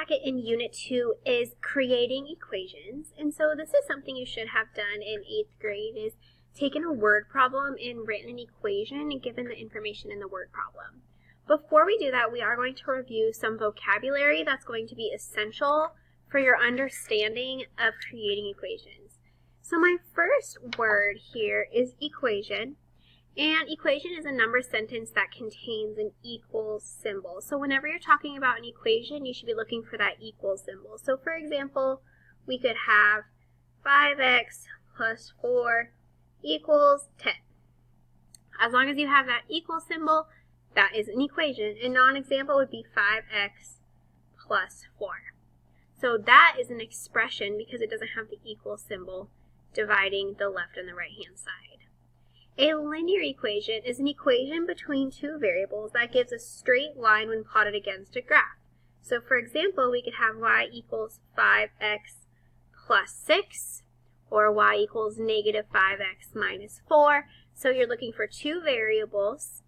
packet in Unit 2 is creating equations. And so this is something you should have done in 8th grade, is taken a word problem and written an equation and given the information in the word problem. Before we do that, we are going to review some vocabulary that's going to be essential for your understanding of creating equations. So my first word here is equation. And equation is a number sentence that contains an equals symbol. So whenever you're talking about an equation, you should be looking for that equals symbol. So for example, we could have 5x plus 4 equals 10. As long as you have that equal symbol, that is an equation. A non-example would be 5x plus 4. So that is an expression because it doesn't have the equal symbol dividing the left and the right-hand side. A linear equation is an equation between two variables that gives a straight line when plotted against a graph. So for example, we could have y equals 5x plus 6, or y equals negative 5x minus 4. So you're looking for two variables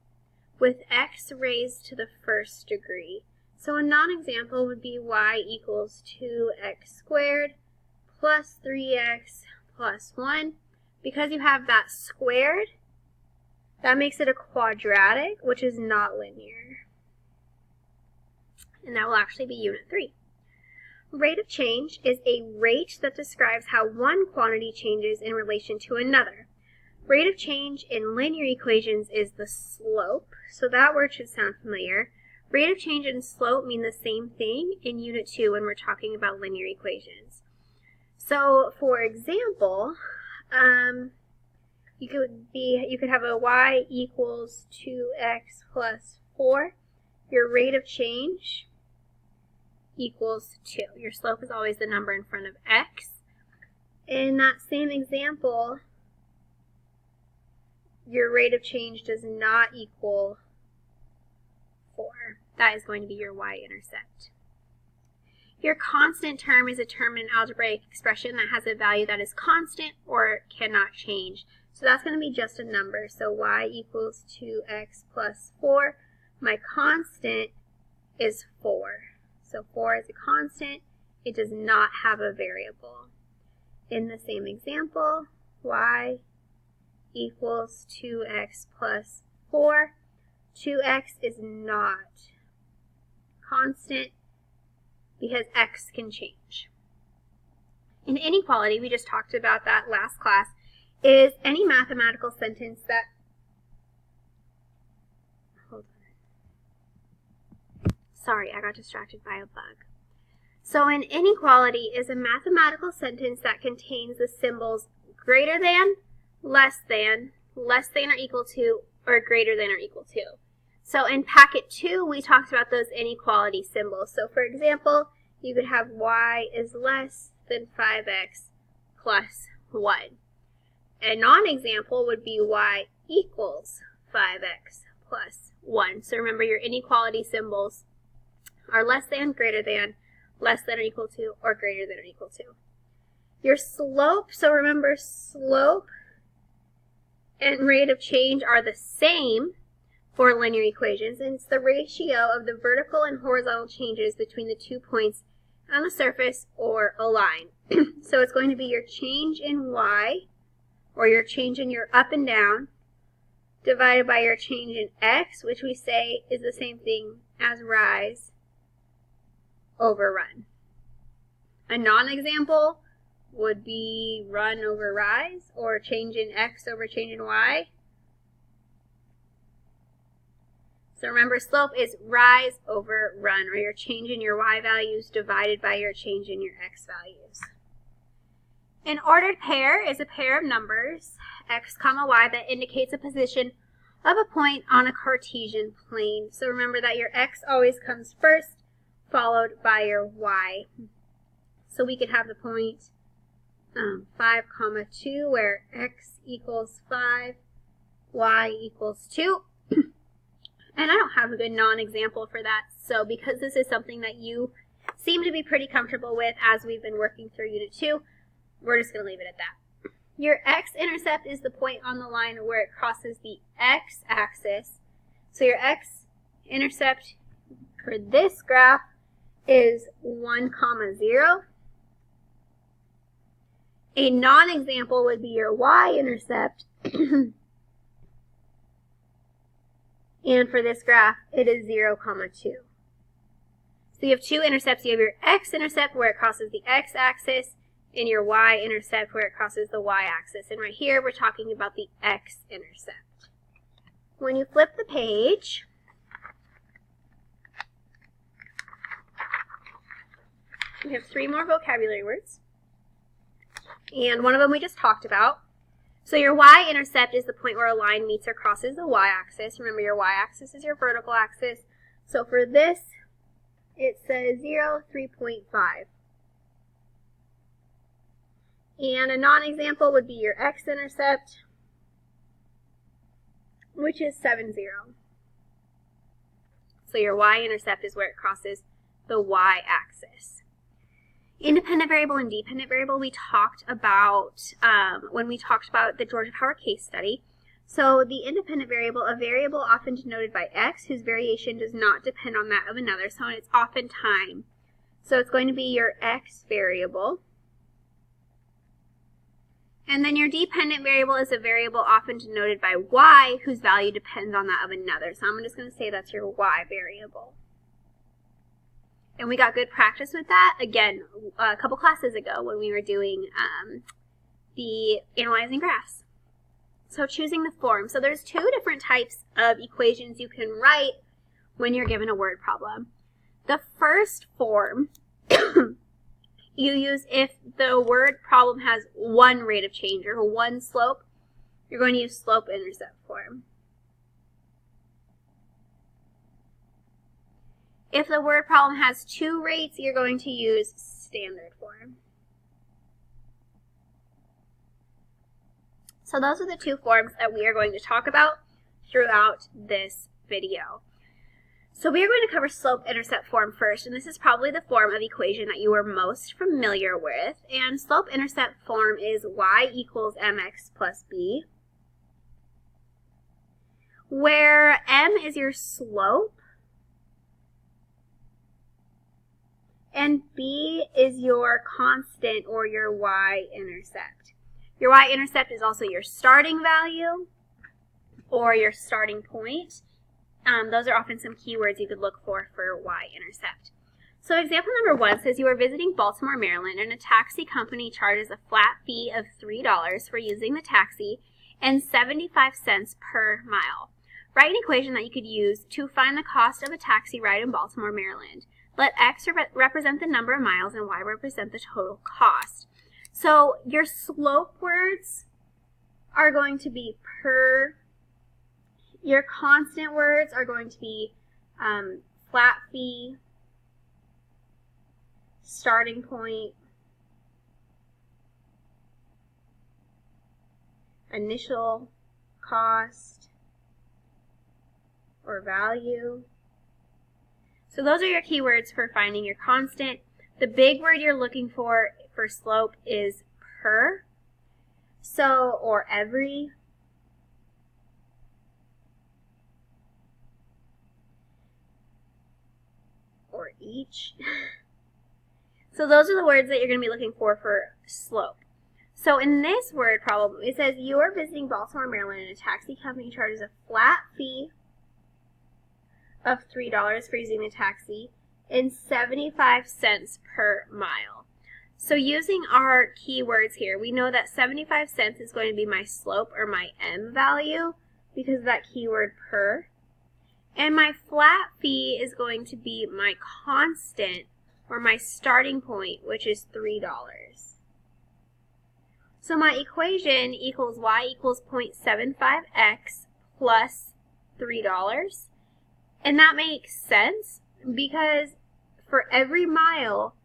with x raised to the first degree. So a non-example would be y equals 2x squared plus 3x plus 1. Because you have that squared, that makes it a quadratic, which is not linear. And that will actually be Unit 3. Rate of change is a rate that describes how one quantity changes in relation to another. Rate of change in linear equations is the slope, so that word should sound familiar. Rate of change and slope mean the same thing in Unit 2 when we're talking about linear equations. So, for example, you could have a y equals 2x plus 4. Your rate of change equals 2. Your slope is always the number in front of x. In that same example, your rate of change does not equal 4. That is going to be your y-intercept. Your constant term is a term in an algebraic expression that has a value that is constant or cannot change. So that's going to be just a number. So y equals 2x plus 4. My constant is 4. So 4 is a constant. It does not have a variable. In the same example, y equals 2x plus 4. 2x is not constant because x can change. An inequality, we just talked about that last class, is any mathematical sentence that, sorry, I got distracted by a bug. So an inequality is a mathematical sentence that contains the symbols greater than or equal to, or greater than or equal to. So in packet 2, we talked about those inequality symbols. So for example, you could have y is less than 5x plus 1. A non-example would be y equals 5x plus 1. So remember, your inequality symbols are less than or equal to, or greater than or equal to. Your slope, so remember, slope and rate of change are the same for linear equations, and it's the ratio of the vertical and horizontal changes between the 2 points on the surface or a line. So it's going to be your change in y, or your change in your up and down, divided by your change in x, which we say is the same thing as rise over run. A non-example would be run over rise, or change in x over change in y. So remember, slope is rise over run, or your change in your y values divided by your change in your x values. An ordered pair is a pair of numbers, x comma y, that indicates a position of a point on a Cartesian plane. So remember that your x always comes first, followed by your y. So we could have the point 5, 2, where x equals 5, y equals 2. And I don't have a good non-example for that, so because this is something that you seem to be pretty comfortable with as we've been working through Unit 2, we're just going to leave it at that. Your x-intercept is the point on the line where it crosses the x-axis. So your x-intercept for this graph is 1, 0. A non-example would be your y-intercept. And for this graph, it is 0, 2. So you have two intercepts. You have your x-intercept where it crosses the x-axis, and your y-intercept where it crosses the y-axis. And right here, we're talking about the x-intercept. When you flip the page, we have 3 more vocabulary words. And one of them we just talked about. So your y-intercept is the point where a line meets or crosses the y-axis. Remember, your y-axis is your vertical axis. So for this, it says 0, 3.5. And a non-example would be your x-intercept, which is 7, 0. So your y-intercept is where it crosses the y-axis. Independent variable and dependent variable we talked about when we talked about the Georgia Power case study. So the independent variable, a variable often denoted by x, whose variation does not depend on that of another, so it's often time. So it's going to be your x variable. And then your dependent variable is a variable often denoted by y, whose value depends on that of another. So I'm just going to say that's your y variable. And we got good practice with that, again, a couple classes ago when we were doing the analyzing graphs. So choosing the form. So there's 2 different types of equations you can write when you're given a word problem. The first form you use if the word problem has one rate of change or one slope. You're going to use slope-intercept form. If the word problem has 2 rates, you're going to use standard form. So those are the 2 forms that we are going to talk about throughout this video. So we are going to cover slope-intercept form first, and this is probably the form of equation that you are most familiar with. And slope-intercept form is y equals mx plus b, where m is your slope, and b is your constant or your y-intercept. Your y-intercept is also your starting value or your starting point. Those are often some keywords you could look for y-intercept. So example number 1 says you are visiting Baltimore, Maryland, and a taxi company charges a flat fee of $3 for using the taxi and 75 cents per mile. Write an equation that you could use to find the cost of a taxi ride in Baltimore, Maryland. Let x represent the number of miles and y represent the total cost. So your slope words are going to be per. Your constant words are going to be flat fee, starting point, initial cost, or value. So those are your keywords for finding your constant. The big word you're looking for slope is per, so, or every, or each. So those are the words that you're going to be looking for slope. So in this word problem, it says you are visiting Baltimore, Maryland, and a taxi company charges a flat fee of $3 for using the taxi and 75 cents per mile. So using our keywords here, we know that 75 cents is going to be my slope or my m value because of that keyword per. And my flat fee is going to be my constant or my starting point, which is $3. So my equation equals y equals 0.75x plus $3. And that makes sense because for every mile,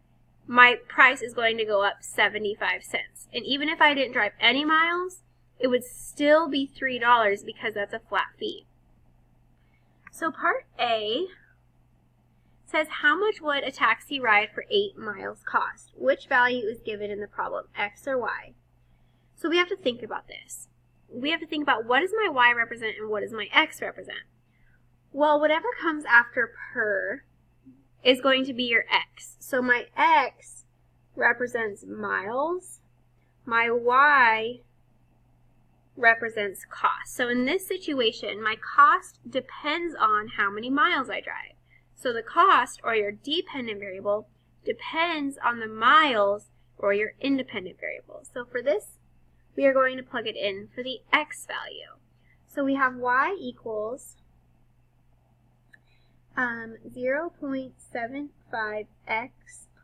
my price is going to go up 75 cents. And even if I didn't drive any miles, it would still be $3 because that's a flat fee. So part A says how much would a taxi ride for 8 miles cost? Which value is given in the problem, x or y? So we have to think about this. We have to think about what does my y represent and what does my x represent? Well, whatever comes after per is going to be your x. So my x represents miles. My y represents cost. So in this situation, my cost depends on how many miles I drive. So the cost, or your dependent variable, depends on the miles, or your independent variable. So for this, we are going to plug it in for the x value. So we have y equals 0.75x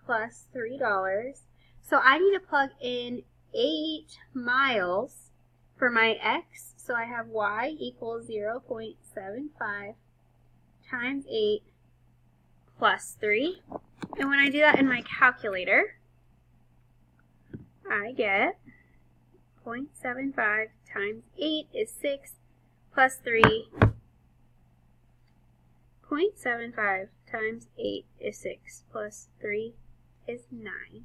plus $3. So I need to plug in 8 miles for my x. So I have y equals 0.75 times 8 plus 3. And when I do that in my calculator, I get 0.75 times 8 is 6 plus 3. 0.75 times 8 is 6 plus 3 is 9.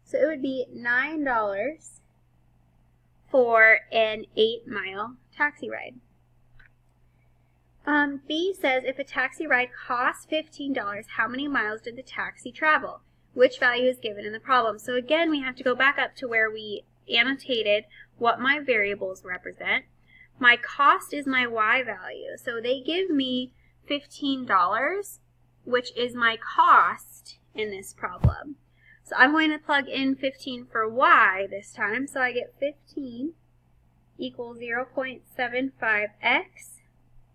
So it would be $9 for an 8-mile taxi ride. B says if a taxi ride costs $15, how many miles did the taxi travel? Which value is given in the problem? So again, we have to go back up to where we annotated what my variables represent. My cost is my y value. So they give me $15, which is my cost in this problem. So I'm going to plug in 15 for y this time. So I get 15 equals 0.75x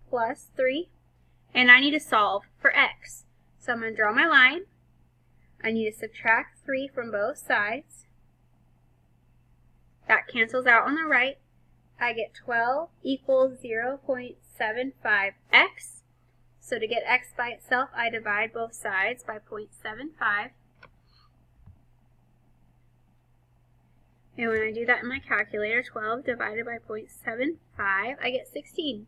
plus 3. And I need to solve for x. So I'm going to draw my line. I need to subtract 3 from both sides. That cancels out on the right. I get 12 equals 0.75x. So to get x by itself, I divide both sides by 0.75. And when I do that in my calculator, 12 divided by 0.75, I get 16.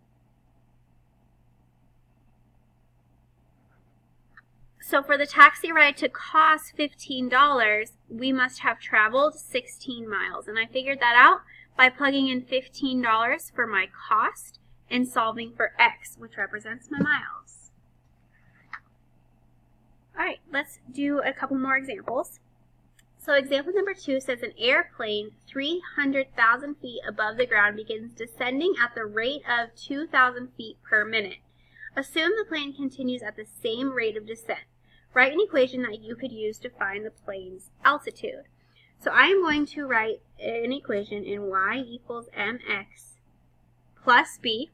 So for the taxi ride to cost $15, we must have traveled 16 miles. And I figured that out by plugging in $15 for my cost and solving for x, which represents my miles. All right, let's do a couple more examples. So example number 2 says an airplane 300,000 feet above the ground begins descending at the rate of 2,000 feet per minute. Assume the plane continues at the same rate of descent. Write an equation that you could use to find the plane's altitude. So I am going to write an equation in y equals mx plus b.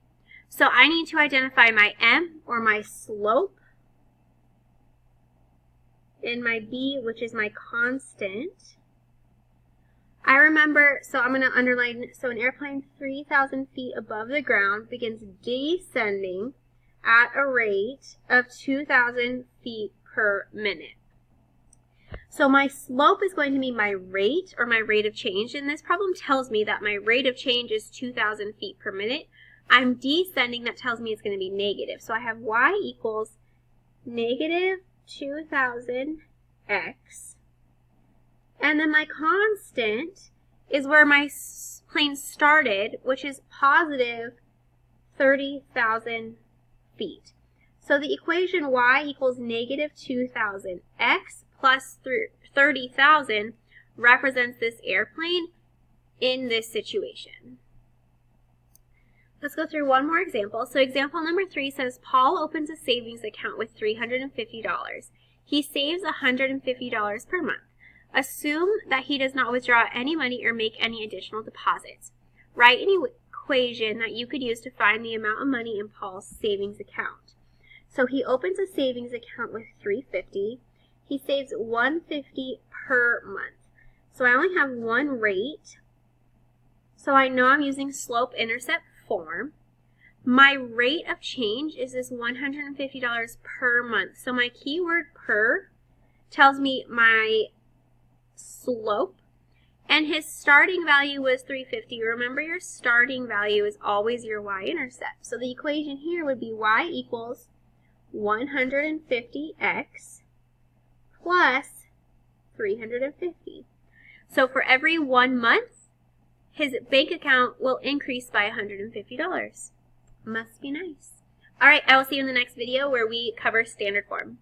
So I need to identify my m, or my slope, and my b, which is my constant. I remember, so I'm going to underline, so an airplane 3,000 feet above the ground begins descending at a rate of 2,000 feet per minute. So my slope is going to be my rate, or my rate of change, and this problem tells me that my rate of change is 2,000 feet per minute. I'm descending, that tells me it's going to be negative. So I have y equals negative 2,000x, and then my constant is where my plane started, which is positive 30,000 feet. So the equation y equals negative 2,000x plus 30,000 represents this airplane in this situation. Let's go through one more example. So example number 3 says Paul opens a savings account with $350. He saves $150 per month. Assume that he does not withdraw any money or make any additional deposits. Write an equation that you could use to find the amount of money in Paul's savings account. So he opens a savings account with $350. He saves $150 per month. So I only have one rate. So I know I'm using slope-intercept form. My rate of change is this $150 per month. So my keyword per tells me my slope. And his starting value was $350. Remember, your starting value is always your y-intercept. So the equation here would be y equals 150x plus 350. So for every 1 month, his bank account will increase by $150. Must be nice. All right, I will see you in the next video where we cover standard form.